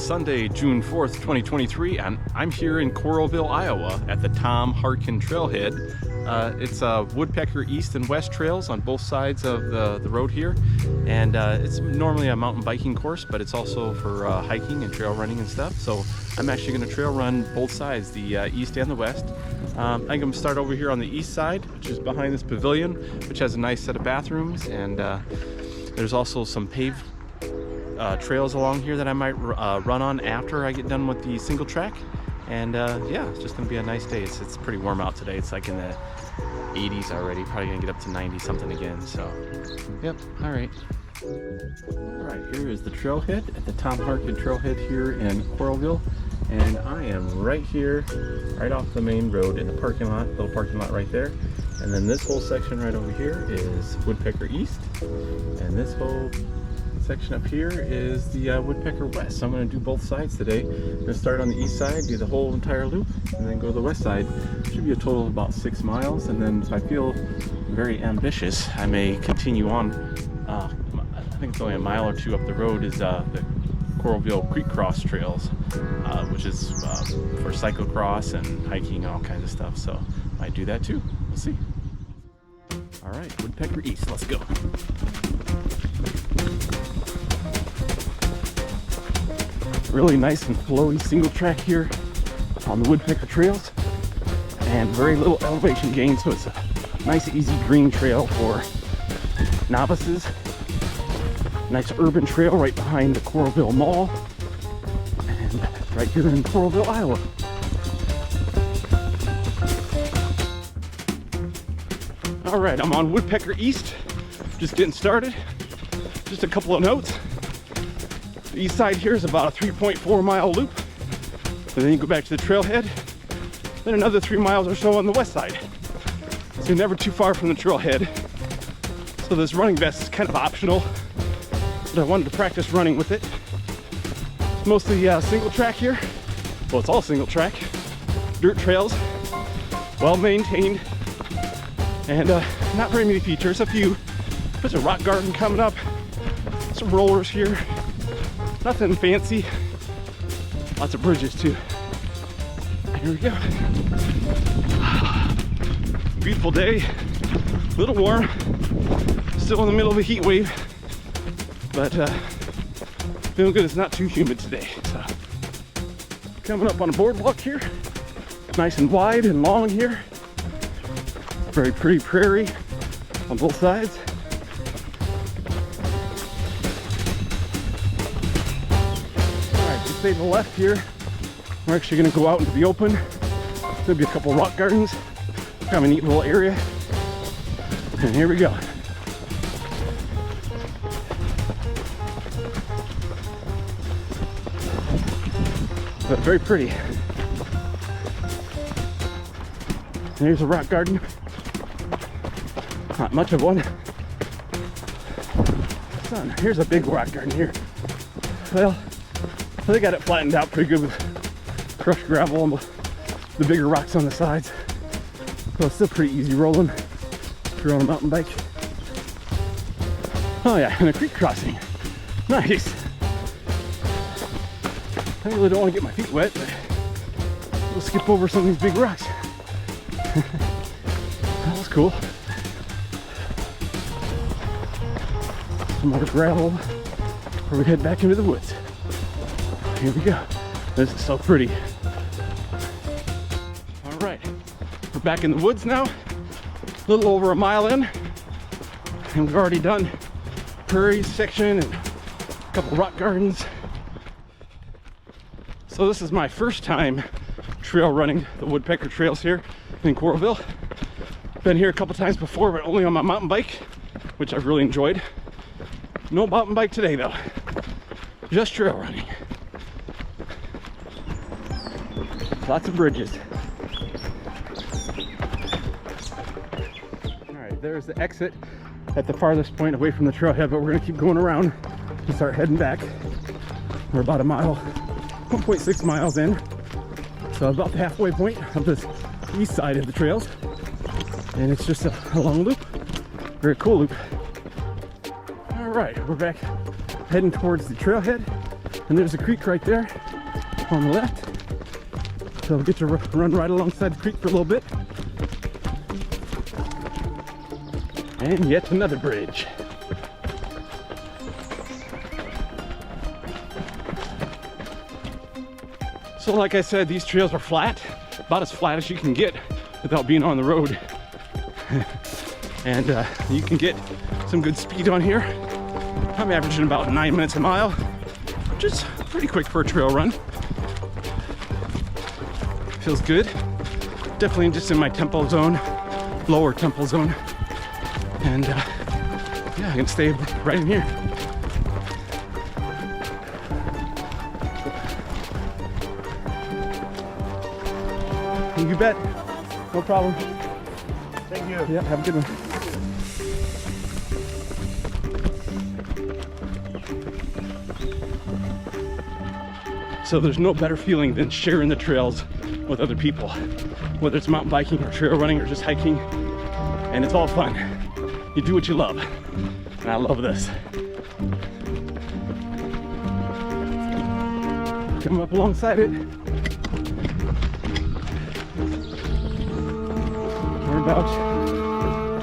Sunday, June 4th, 2023, and I'm here in Coralville, Iowa at the Tom Harkin trailhead. It's Woodpecker East and West trails on both sides of the road here, and it's normally a mountain biking course, but it's also for hiking and trail running and stuff. So I'm actually going to trail run both sides, the east and the west. I'm going to start over here on the east side, which is behind this pavilion, which has a nice set of bathrooms, and there's also some paved trails along here that I might run on after I get done with the single track. And yeah, it's just gonna be a nice day. It's pretty warm out today. It's like in the 80s already, probably gonna get up to 90 something again. So yep, all right, here is the trailhead at the Tom Harkin trailhead here in Coralville, and I am right here, right off the main road in the parking lot, little parking lot right there. And then this whole section right over here is Woodpecker East, and this whole section up here is the Woodpecker West. So I'm going to do both sides today. I'm going to start on the east side, do the whole entire loop, and then go to the west side. Should be a total of about 6 miles, and then if I feel very ambitious, I may continue on. I think it's only a mile or two up the road is the Coralville Creek Cross Trails, which is for cyclocross and hiking, all kinds of stuff. So I might do that too. We'll see. All right, Woodpecker East, let's go. Really nice and flowy single track here on the Woodpecker trails, and very little elevation gain, so it's a nice easy green trail for novices. Nice urban trail right behind the Coralville Mall, and right here in Coralville, Iowa. All right, I'm on Woodpecker East, just getting started. Just a couple of notes. The east side here is about a 3.4 mile loop, and then you go back to the trailhead, then another 3 miles or so on the west side. So you're never too far from the trailhead. So this running vest is kind of optional, but I wanted to practice running with it. It's mostly single track here. Well, it's all single track, dirt trails, well maintained, and not very many features. A few. There's a rock garden coming up, some rollers here. Nothing fancy. Lots of bridges too. Here we go. Beautiful day. A little warm. Still in the middle of a heat wave. But feeling good. It's not too humid today. So coming up on a boardwalk here. Nice and wide and long here. Very pretty prairie on both sides. Stay to the left here. We're actually going to go out into the open. There'll be a couple rock gardens. Kind of a neat little area. And here we go. But very pretty. There's a rock garden. Not much of one. Here's a big rock garden here. Well, they got it flattened out pretty good with crushed gravel and the bigger rocks on the sides. So it's still pretty easy rolling if you're on a mountain bike. Oh yeah, and a creek crossing. Nice. I really don't want to get my feet wet, but we'll skip over some of these big rocks. That was cool. Some more gravel before we head back into the woods. Here we go. This is so pretty. All right, we're back in the woods now. A little over a mile in, and we've already done prairie section and a couple rock gardens. So this is my first time trail running the Woodpecker trails here in Coralville. Been here a couple times before, but only on my mountain bike, which I've really enjoyed. No mountain bike today though, just trail running. Lots of bridges. All right, there's the exit at the farthest point away from the trailhead, but we're gonna keep going around and start heading back. We're about a mile, 1.6 miles in. So about the halfway point of this east side of the trails. And it's just a long loop, very cool loop. All right, we're back heading towards the trailhead. And there's a creek right there on the left. So we'll get to run right alongside the creek for a little bit. And yet another bridge. So like I said, these trails are flat, about as flat as you can get without being on the road. And you can get some good speed on here. I'm averaging about 9 minutes a mile, which is pretty quick for a trail run. Feels good. Definitely just in my tempo zone, lower tempo zone. And yeah, I can stay right in here. You bet. No problem. Thank you. Yeah, have a good one. So there's no better feeling than sharing the trails with other people, whether it's mountain biking or trail running or just hiking, and it's all fun. You do what you love, and I love this. Come up alongside it. We're about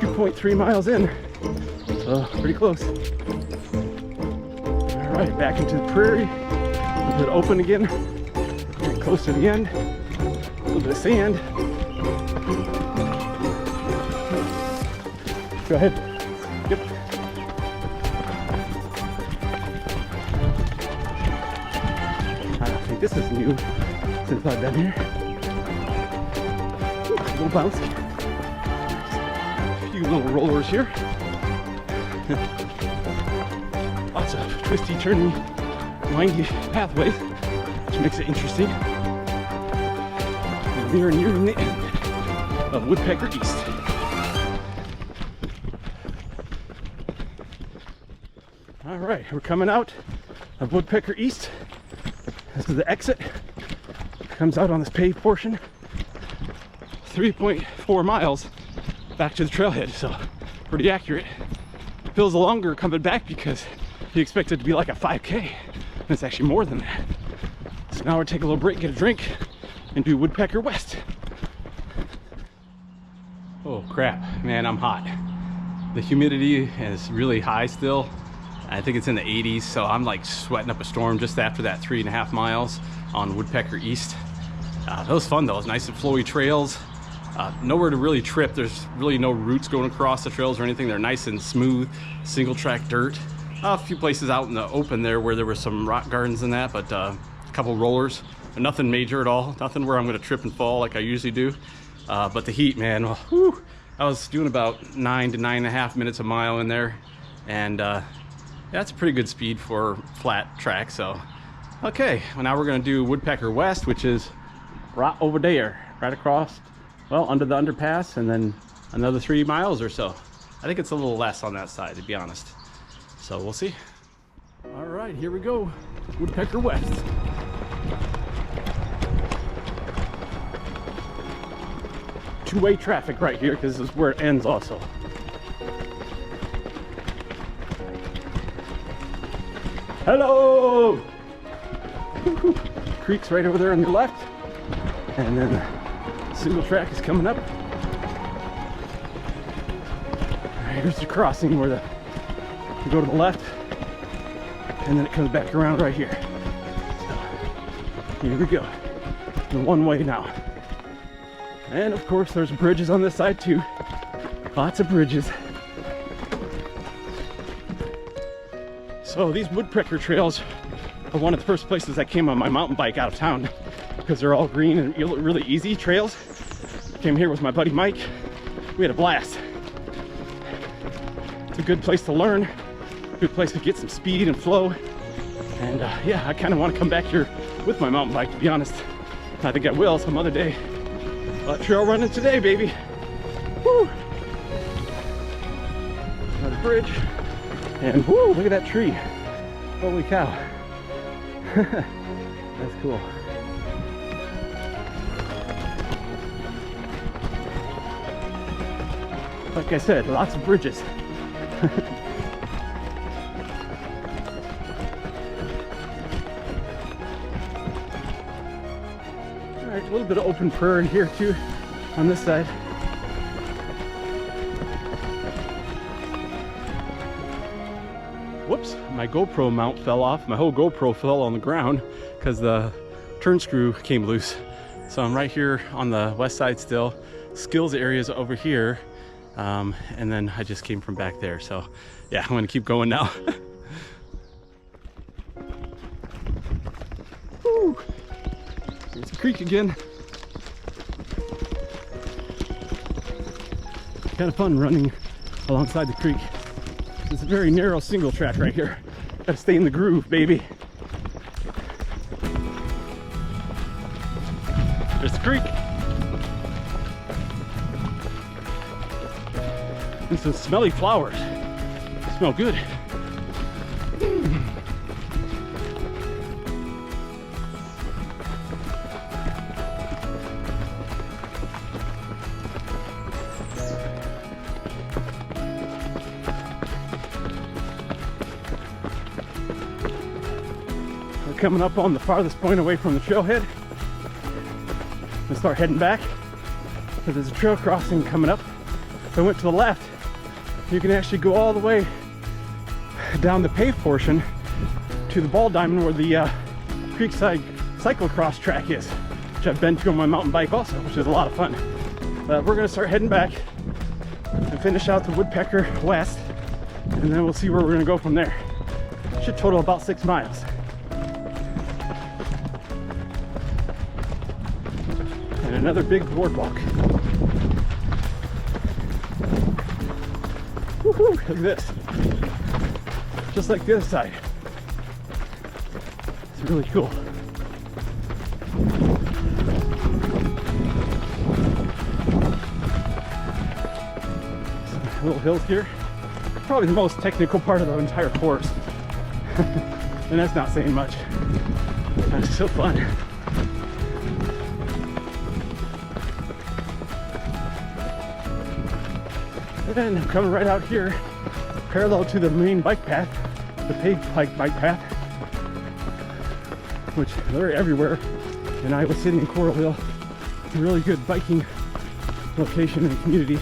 2.3 miles in, so pretty close. All right, back into the prairie. A little bit open again. Getting close to the end. A little bit of sand. Go ahead. Yep. I don't think this is new since I've been here. Ooh, a little bouncy. Little rollers here. Lots of twisty, turny, windy pathways, which makes it interesting. And we are nearing the end of Woodpecker East. All right, we're coming out of Woodpecker East. This is the exit. Comes out on this paved portion. 3.4 miles back to the trailhead, so pretty accurate. Feels longer coming back because you expect it to be like a 5K, and it's actually more than that. So now we're taking a little break, get a drink, and do Woodpecker West. Oh crap, man, I'm hot. The humidity is really high still. I think it's in the 80s, so I'm like sweating up a storm just after that 3.5 miles on Woodpecker East. That was fun though. It was nice and flowy trails. Nowhere to really trip. There's really no roots going across the trails or anything. They're nice and smooth, single track dirt. A few places out in the open there where there were some rock gardens and that, but a couple rollers. Nothing major at all. Nothing where I'm going to trip and fall like I usually do. But the heat, man, whew, I was doing about 9 to 9.5 minutes a mile in there. And yeah, that's a pretty good speed for flat track. So, okay, well, now we're going to do Woodpecker West, which is right over there, right across. Well, under the underpass, and then another 3 miles or so. I think it's a little less on that side, to be honest. So we'll see. All right, here we go. Woodpecker West. Two-way traffic right here, because this is where it ends also. Hello! Creek's right over there on the left. And then single track is coming up. Here's the crossing where you go to the left, and then it comes back around right here. So here we go. The one way now. And of course there's bridges on this side too. Lots of bridges. So these Woodpecker trails are one of the first places I came on my mountain bike out of town, because they're all green and really easy trails. Came here with my buddy Mike. We had a blast. It's a good place to learn, good place to get some speed and flow. And yeah, I kind of want to come back here with my mountain bike, to be honest. I think I will some other day. But trail running today, baby. Woo! Another bridge. And whoo, look at that tree. Holy cow. That's cool. Like I said, lots of bridges. A little bit of open prairie here too on this side. Whoops, my GoPro mount fell off. My whole GoPro fell on the ground because the turn screw came loose. So I'm right here on the west side still. Skills areas over here. And then I just came from back there. So yeah, I'm gonna keep going now. Woo. There's the creek again. Kind of fun running alongside the creek. It's a very narrow single track right here. Gotta stay in the groove, baby. There's the creek. And some smelly flowers. They smell good. Coming up on the farthest point away from the trailhead and start heading back because there's a trail crossing coming up. If I went to the left, you can actually go all the way down the paved portion to the ball diamond where the creekside cyclocross track is, which I've been to on my mountain bike also, which is a lot of fun. But we're gonna start heading back and finish out the Woodpecker west, and then we'll see where we're gonna go from there. Should total about 6 miles. And another big boardwalk. Woohoo! Look at this. Just like the other side. It's really cool. Some little hills here. Probably the most technical part of the entire course. And that's not saying much. That's so fun. And I'm coming right out here, parallel to the main bike path, the paved bike path, which they're everywhere in Iowa City and Coralville. It's a really good biking location in the community.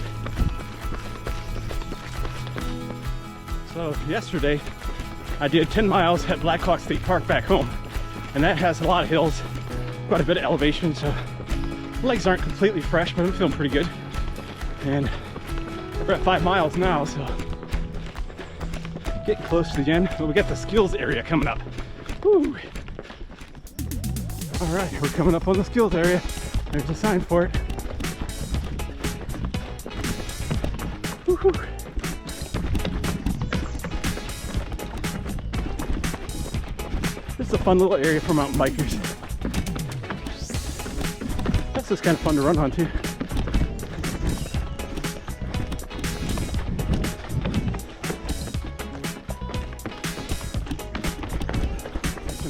So yesterday, I did 10 miles at Black Hawk State Park back home, and that has a lot of hills, quite a bit of elevation, so legs aren't completely fresh, but I'm feeling pretty good. And we're at 5 miles now, so getting close to the end. But we got the skills area coming up. Woo. All right, we're coming up on the skills area. There's a sign for it. Woohoo. This is a fun little area for mountain bikers. That's just kind of fun to run on too.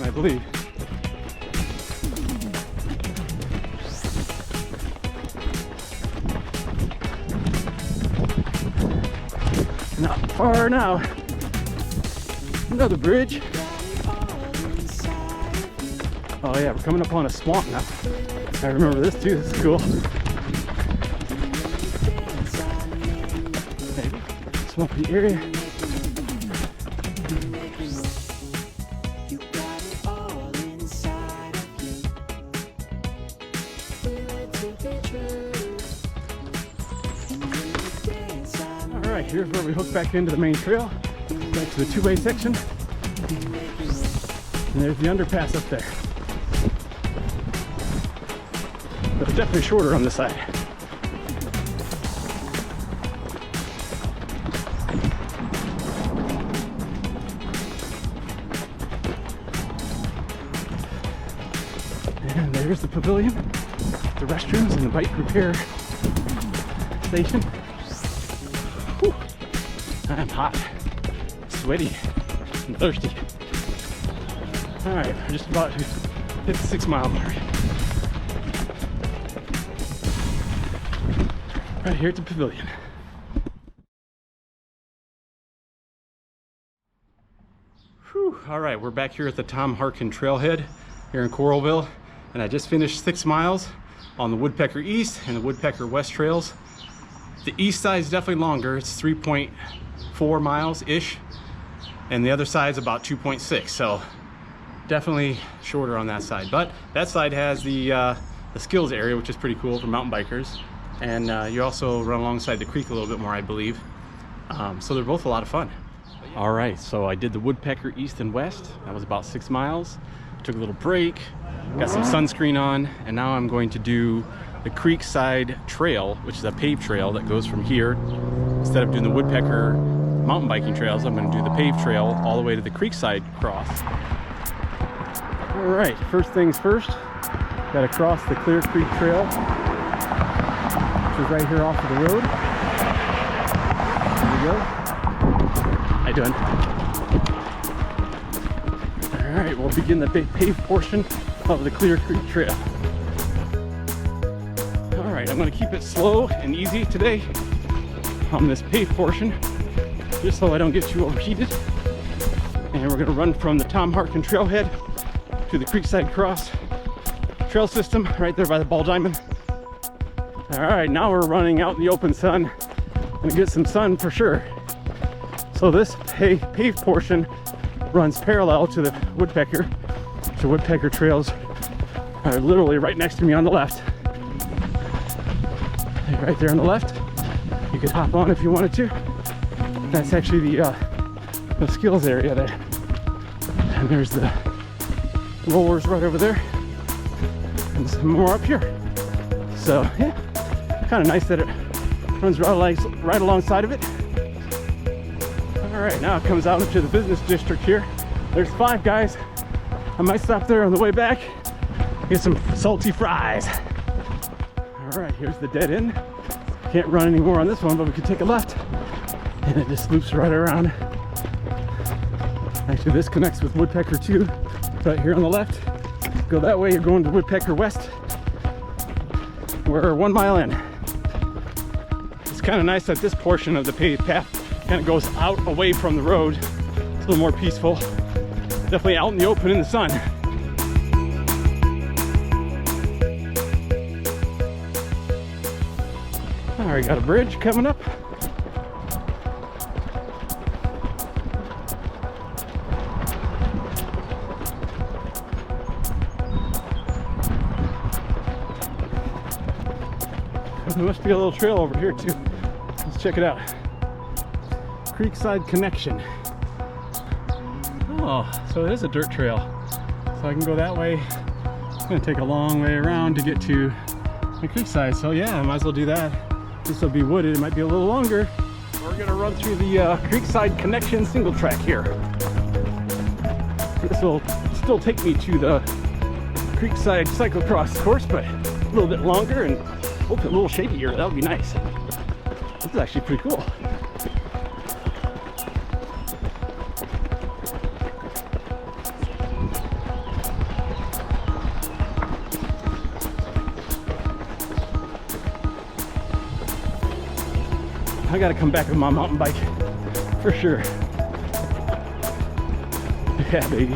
I believe. Not far now. Another bridge. Oh yeah, we're coming up on a swamp now. I remember this too, this is cool. Hey, swampy area. Alright, here's where we hook back into the main trail, back to the two-way section. And there's the underpass up there. But it's definitely shorter on this side. And there's the pavilion, the restrooms, and the bike repair station. Whew. I'm hot, sweaty, and thirsty. Alright, we're just about to hit the 6 mile mark. Right here at the pavilion. Whew. Alright, we're back here at the Tom Harkin trailhead here in Coralville, and I just finished 6 miles. on the Woodpecker East and the Woodpecker West trails. The east side is definitely longer. It's 3.4 miles-ish. And the other side's about 2.6. So definitely shorter on that side. But that side has the skills area, which is pretty cool for mountain bikers. And you also run alongside the creek a little bit more, I believe. So they're both a lot of fun. All right, so I did the Woodpecker East and West. That was about 6 miles. Took a little break, got some sunscreen on, and now I'm going to do the Creekside Trail, which is a paved trail that goes from here. Instead of doing the Woodpecker mountain biking trails, I'm going to do the paved trail all the way to the Creekside cross. All right, first things first, got to cross the Clear Creek Trail, which is right here off of the road. There we go. How you doing? All right, we'll begin the big paved portion of the Clear Creek Trail. All right, I'm going to keep it slow and easy today on this paved portion, just so I don't get too overheated. And we're going to run from the Tom Harkin trailhead to the Creekside Cross trail system right there by the Ball Diamond. All right, now we're running out in the open sun and get some sun for sure. So this paved portion runs parallel to the Woodpecker. The Woodpecker trails are literally right next to me on the left. Right there on the left. You could hop on if you wanted to. That's actually the skills area there. And there's the rollers right over there. And some more up here. So yeah, kind of nice that it runs right alongside of it. All right, now it comes out into the business district here. There's Five Guys. I might stop there on the way back, get some salty fries. All right, here's the dead end. Can't run anymore on this one, but we can take a left, and it just loops right around. Actually, this connects with Woodpecker too. It's right here on the left. Go that way, you're going to Woodpecker West. We're 1 mile in. It's kind of nice that this portion of the paved path kind of goes out away from the road. It's a little more peaceful. Definitely out in the open in the sun. All right, got a bridge coming up. There must be a little trail over here too. Let's check it out. Creekside Connection. Oh, so it is a dirt trail. So I can go that way. It's gonna take a long way around to get to the creekside. So yeah, I might as well do that. This will be wooded, it might be a little longer. We're gonna run through the Creekside Connection single track here. This will still take me to the Creekside cyclocross course, but a little bit longer and hopefully a little shadier. That would be nice. This is actually pretty cool. I gotta come back with my mountain bike for sure. Yeah, baby.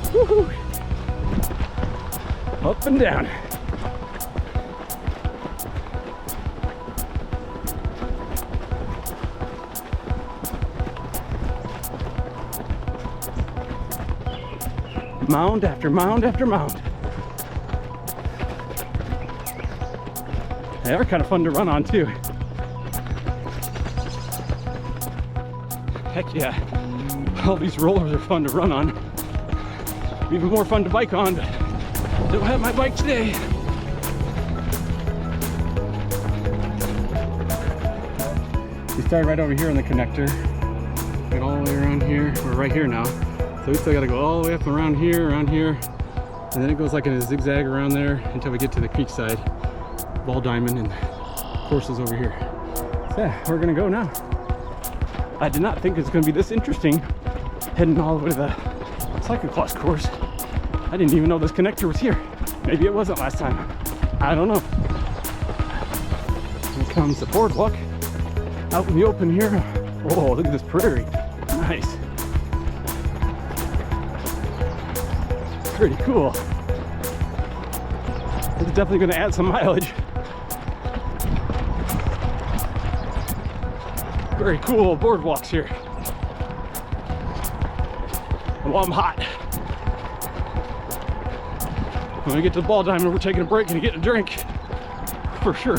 Woohoo! Up and down. Mound after mound after mound. They are kind of fun to run on too. Heck yeah. All these rollers are fun to run on. Even more fun to bike on, but don't have my bike today. We started right over here on the connector. Get all the way around here. We're right here now. So we still gotta go all the way up around here, and then it goes like in a zigzag around there until we get to the creekside. Ball Diamond and courses over here. So yeah, we're gonna go now. I did not think it was gonna be this interesting heading all the way to the cyclocross course. I didn't even know this connector was here. Maybe it wasn't last time. I don't know. Here comes the boardwalk out in the open here. Oh, look at this prairie. Nice. Pretty cool. It's definitely going to add some mileage. Very cool boardwalks here. Well, I'm hot. When we get to the ball diamond, we're taking a break and getting a drink. For sure.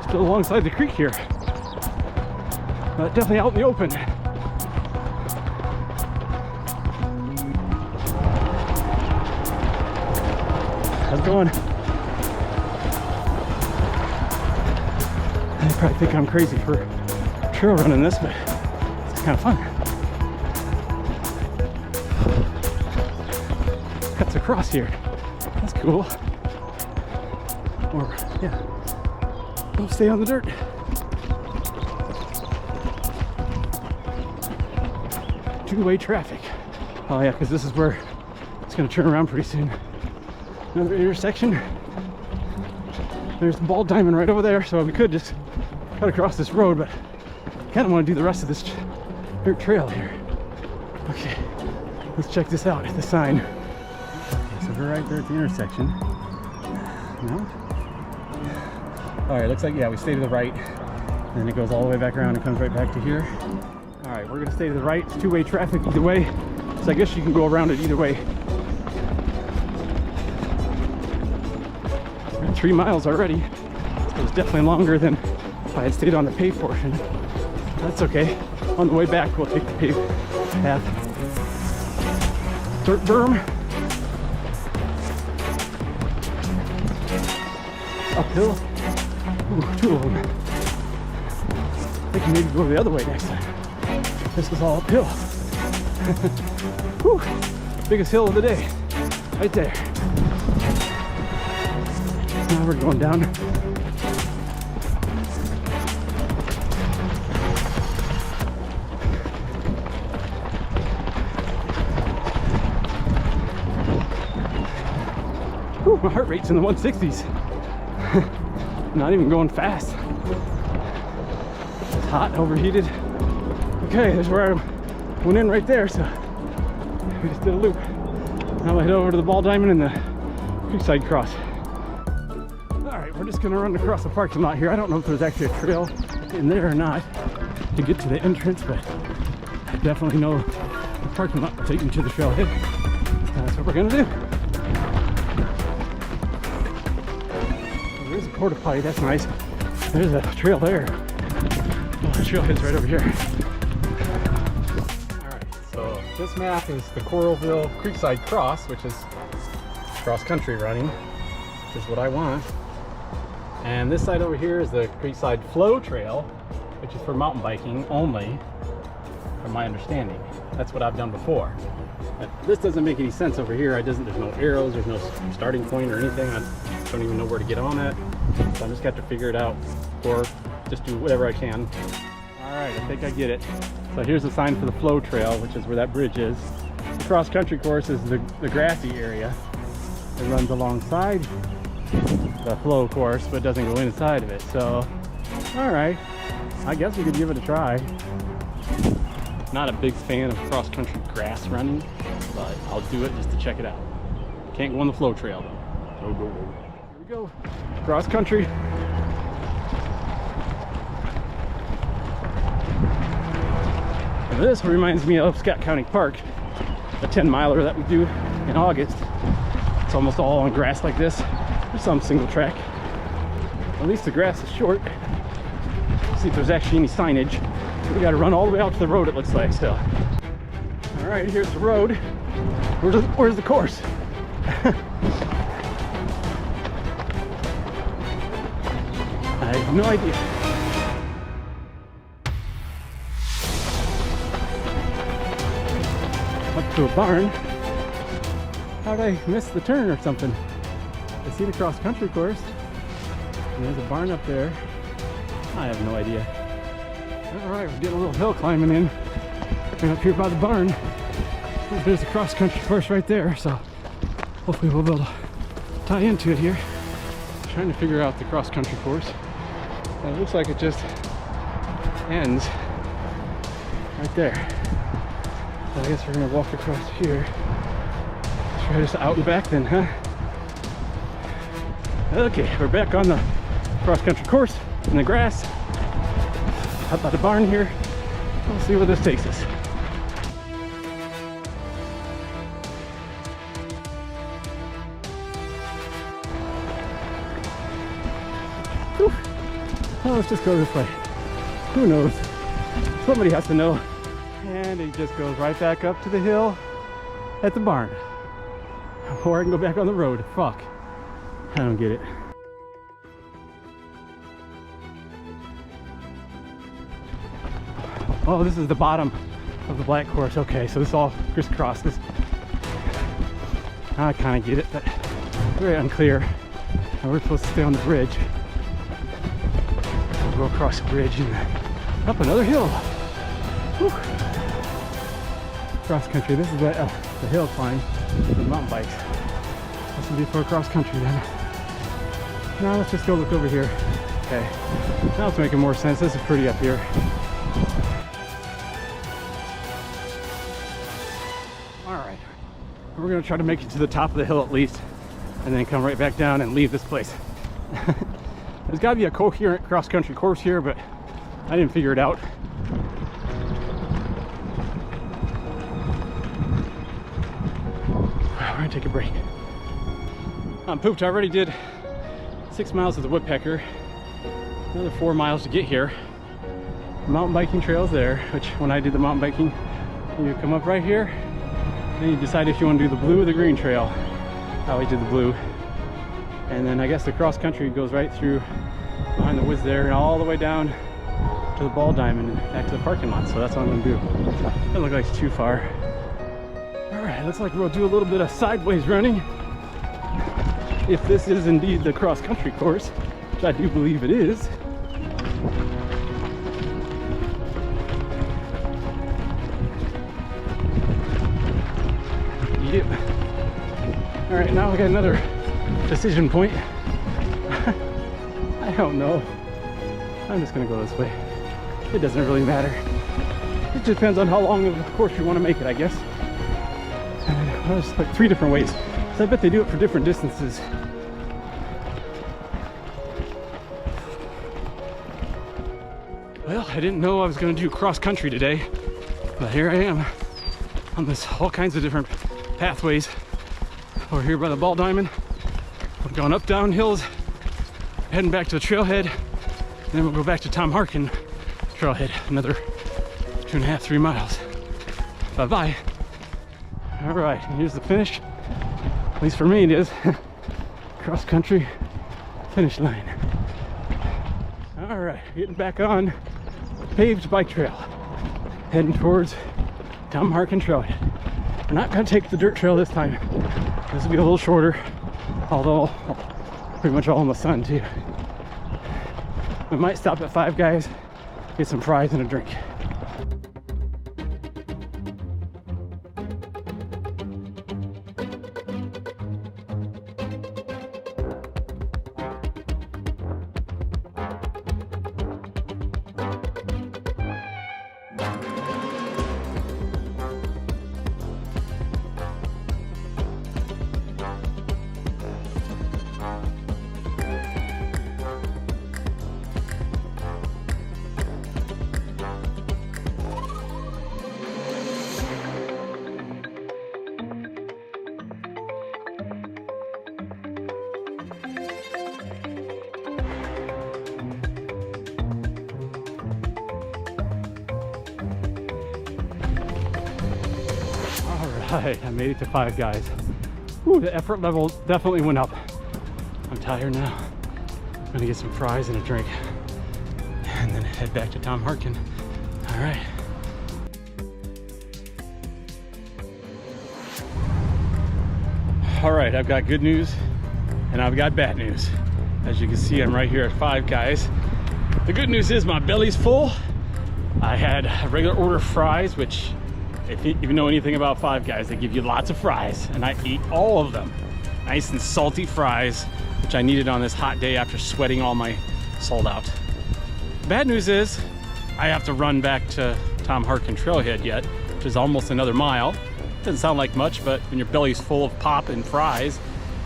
Still alongside the creek here. Definitely out in the open. How's it going? They probably think I'm crazy for trail running this, but it's kind of fun. Cuts across here. That's cool. Or, yeah. Don't stay on the dirt. Two-way traffic. Oh yeah, because this is where it's going to turn around pretty soon. Another intersection. There's the ball diamond right over there, so we could just cut across this road, but I kind of want to do the rest of this dirt trail here. Okay, let's check this out at the sign. Okay, so we're right there at the intersection. No? All right, looks like, yeah, we stay to the right, and then it goes all the way back around and comes right back to here. All right, we're gonna stay to the right. It's two-way traffic either way, so I guess you can go around it either way. 3 miles already. So it's definitely longer than if I had stayed on the paved portion. That's okay. On the way back, we'll take the paved path. Dirt berm. Uphill. Ooh, 2 of them. I think maybe go the other way next time. This is all uphill. Whew. Biggest hill of the day. Right there. Now we're going down. Whew, my heart rate's in the 160s. Not even going fast. It's hot, overheated. Okay, there's where I went in right there, so we just did a loop. Now we'll head over to the ball diamond and the creekside cross. Alright, we're just gonna run across the parking lot here. I don't know if there's actually a trail in there or not to get to the entrance, but I definitely know the parking lot will take me to the trailhead. That's what we're gonna do. Oh, there's a porta potty, that's nice. There's a trail there. Oh, the trailhead's right over here. So this map is the Coralville Creekside Cross, which is cross-country running, which is what I want. And this side over here is the Creekside Flow Trail, which is for mountain biking only, from my understanding. That's what I've done before. But this doesn't make any sense over here. There's no arrows, there's no starting point or anything. I don't even know where to get on it. So I'm just got to figure it out, or just do whatever I can. All right, I think I get it. So here's the sign for the flow trail, which is where that bridge is. The cross-country course is the grassy area. It runs alongside the flow course, but doesn't go inside of it. So, all right, I guess we could give it a try. Not a big fan of cross-country grass running, but I'll do it just to check it out. Can't go on the flow trail though. No, no, no. Here we go, cross-country. This reminds me of Scott County Park, a 10-miler that we do in August. It's almost all on grass like this. There's some single track. At least the grass is short. See if there's actually any signage. We got to run all the way out to the road, it looks like. So, all right, here's the road. Where's the course? I have no idea. Up to a barn. How'd I miss the turn or something? I see the cross-country course. And there's a barn up there. I have no idea. Alright, we're getting a little hill climbing in. And up here by the barn, there's the cross-country course right there. So hopefully we'll be able to tie into it here. Trying to figure out the cross-country course. And it looks like it just ends right there. So I guess we're gonna walk across here. Try this out and back then, huh? Okay, we're back on the cross-country course in the grass. Up by the barn here. We'll see where this takes us. Whew. Well, let's just go this way. Who knows? Somebody has to know. And it just goes right back up to the hill at the barn. Or I can go back on the road. Fuck. I don't get it. Oh, this is the bottom of the black course. Okay, so this all crisscrosses. I kind of get it, but very unclear. And we're supposed to stay on the bridge. Go across the bridge and up another hill. Whew. Cross country. This is the hill climb for the mountain bikes. This will be for cross country then. Now let's just go look over here. Okay, now it's making more sense. This is pretty up here. All right, we're gonna try to make it to the top of the hill at least, and then come right back down and leave this place. There's got to be a coherent cross-country course here, but I didn't figure it out. We're gonna take a break. I'm pooped. I already did 6 miles of the Woodpecker, another 4 miles to get here. Mountain biking trails there, which when I did the mountain biking, you come up right here, then you decide if you want to do the blue or the green trail. I always did the blue. And then I guess the cross country goes right through behind the woods there and all the way down to the ball diamond and back to the parking lot. So that's what I'm gonna do. Doesn't look like it's too far. All right, looks like we'll do a little bit of sideways running. If this is indeed the cross country course, which I do believe it is. Yep. All right, now we got another decision point. I don't know. I'm just gonna go this way. It doesn't really matter. It just depends on how long of a course you want to make it, I guess. And there's like 3 different ways. So I bet they do it for different distances. Well, I didn't know I was gonna do cross country today, but here I am on this all kinds of different pathways over here by the ball diamond. We're going up down hills, heading back to the trailhead, and then we'll go back to Tom Harkin trailhead, another 2.5, 3 miles. Bye-bye. All right, here's the finish. At least for me it is. Cross country finish line. All right, getting back on paved bike trail, heading towards Tom Harkin trailhead. We're not gonna take the dirt trail this time. This will be a little shorter, although pretty much all in the sun too. We might stop at Five Guys, get some fries and a drink. Alright, I made it to Five Guys. Whew, the effort level definitely went up. I'm tired now. I'm gonna get some fries and a drink and then head back to Tom Harkin. Alright. Alright, I've got good news and I've got bad news. As you can see, I'm right here at Five Guys. The good news is my belly's full. I had a regular order of fries, which if you know anything about Five Guys, they give you lots of fries, and I ate all of them. Nice and salty fries, which I needed on this hot day after sweating all my salt out. Bad news is, I have to run back to Tom Harkin trailhead yet, which is almost another mile. Doesn't sound like much, but when your belly's full of pop and fries,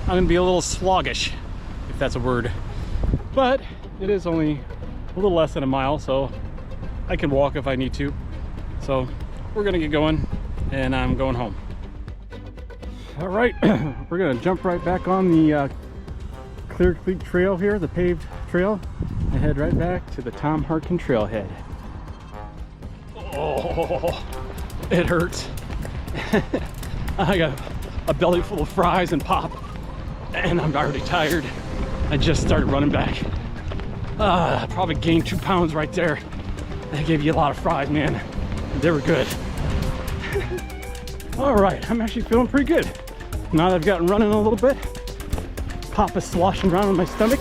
I'm gonna be a little sluggish, if that's a word. But it is only a little less than a mile, so I can walk if I need to. So we're gonna get going, and I'm going home. All right, we're gonna jump right back on the Clear Creek Trail here, the paved trail, and head right back to the Tom Harkin trailhead. Oh, it hurts. I got a belly full of fries and pop, and I'm already tired. I just started running back. I probably gained 2 pounds right there. They gave you a lot of fries, man. They were good. All right, I'm actually feeling pretty good. Now that I've gotten running a little bit, pop is sloshing around in my stomach.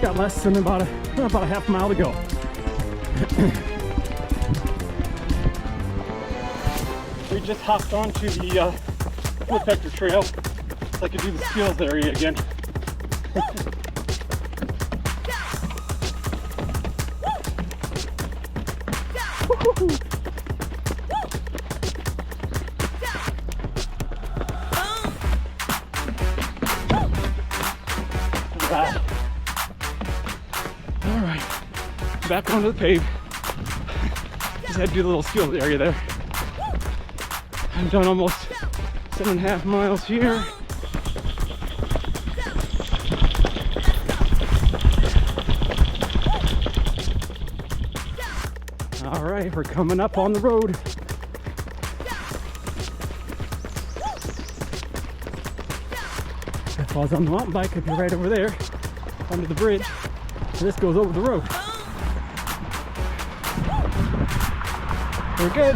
Got less than about a half mile to go. We just hopped onto the Woodpecker trail so I could do the skills area again. All right, back onto the pave. Just had to do the little skills area there. I've done almost 7.5 miles here. All right, we're coming up on the road. If I was on the mountain bike, I'd be right over there, under the bridge. This goes over the road. We're good.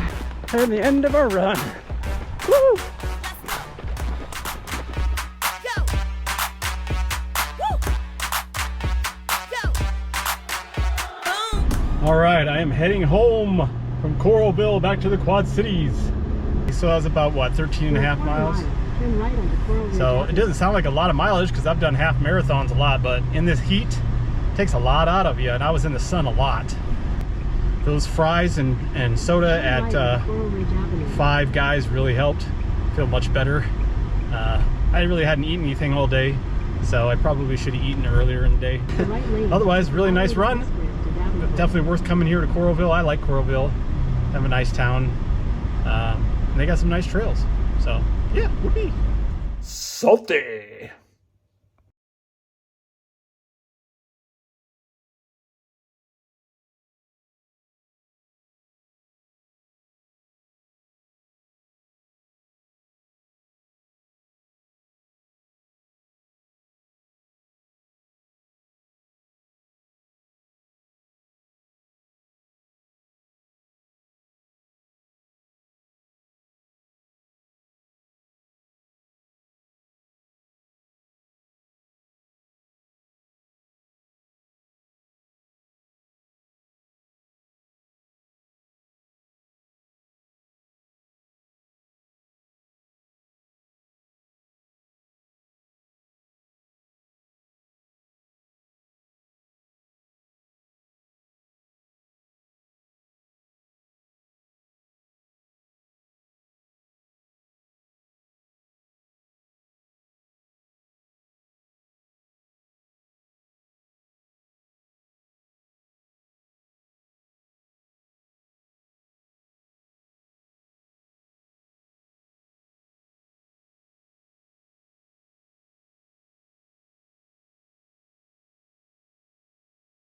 And the end of our run. Woo! All right, I am heading home from Coralville back to the Quad Cities. So that was about, what, 13.5 miles? So it doesn't sound like a lot of mileage because I've done half marathons a lot, but in this heat, it takes a lot out of you, and I was in the sun a lot. Those fries and soda at Five Guys really helped. Feel much better. I really hadn't eaten anything all day, so I probably should have eaten earlier in the day. Otherwise, really nice run. Definitely worth coming here to Coralville. I like Coralville. Have a nice town. And they got some nice trails. So yeah, whoopee. Salty.